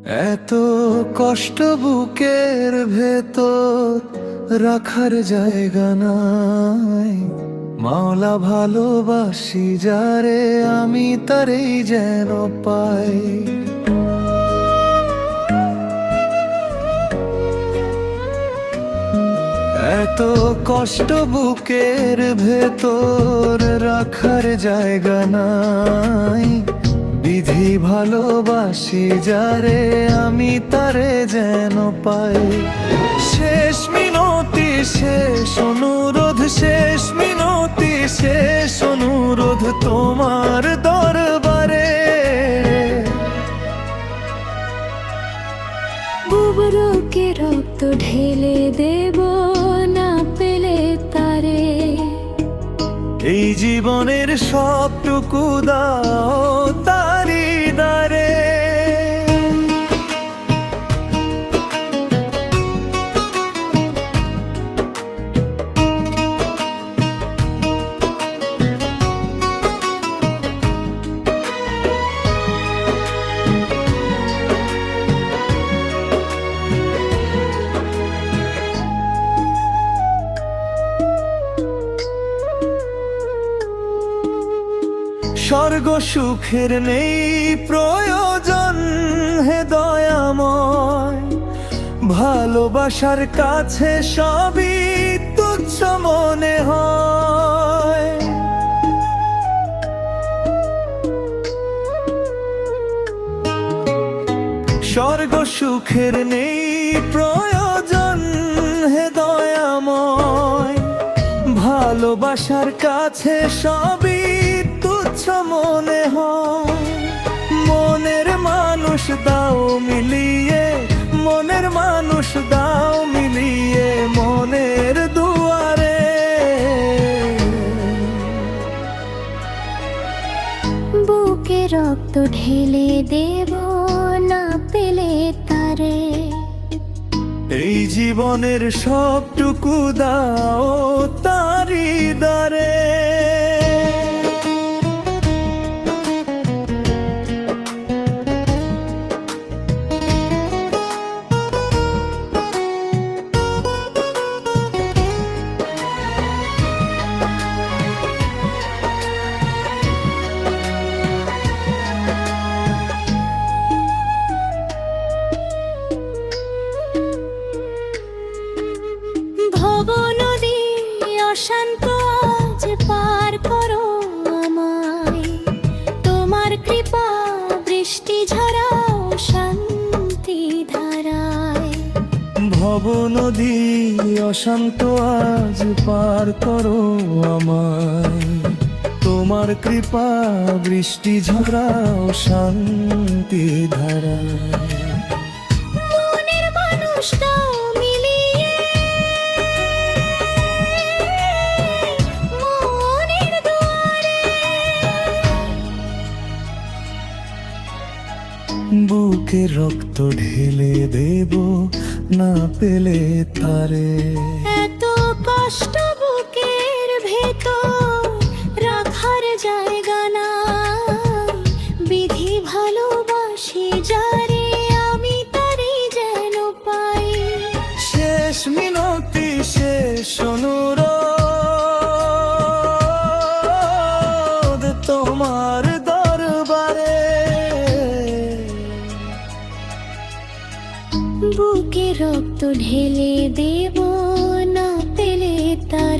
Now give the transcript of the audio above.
এত কষ্ট বুকের ভেতর রাখার জায়গা নাই। মাওলা ভালোবাসি যারে, আমি তারেই যেন পাই। এত কষ্ট বুকের ভেতর রাখার জায়গা নাই। বিধি ভালোবাসি যারে, আমি তারে যেন পাই। শেষ মিনতি শেষ অনুরোধ, শেষ মিনতি শেষ অনুরোধ তোমার দরবারে। বুবুরকে রক্ত ঢেলে দেব না পেলে তারে। এই জীবনের সবটুকু দাও তারি দারে। স্বর্গ সুখের নেই প্রয়োজন হে দয়াময়। ভালোবাসার কাছে সবই তুচ্ছ মনে হয়। স্বর্গ সুখের নেই প্রয়োজন হে দয়াময়। ভালোবাসার কাছে সবই তুচ্ছ মনে হয়। মনের মানুষ দাও মিলিয়ে, মনের মানুষ দাও মিলিয়ে মনের দুয়ারে। বুকে রক্ত ঢেলে দেব না পেলে তারে। এই জীবনের সবটুকু দাও তারি দারে। ভবনদী অশান্ত আজ পার করো আমায়। তোমার কৃপা বৃষ্টি ঝরাও শান্তি ধারায়। ভব নদী অশান্ত আজ পার করো আমায়। তোমার কৃপা বৃষ্টি ঝরাও শান্তি ধারায়। মনের মানুষটাও মিলিয়ে মনের দুয়ারে। বুকে রক্ত ঢেলে দেব না পেলে তারে। এত কষ্ট বুকের ভেতর রাখার জায়গা নাই। বিধি ভালোবাসি যারে, আমি তারে যেন পাই। শেষ মিনতি শেষ অনুরোধ তোমার দরবারে। বুকে রক্ত ঢেলে দেব না পেলে তারে।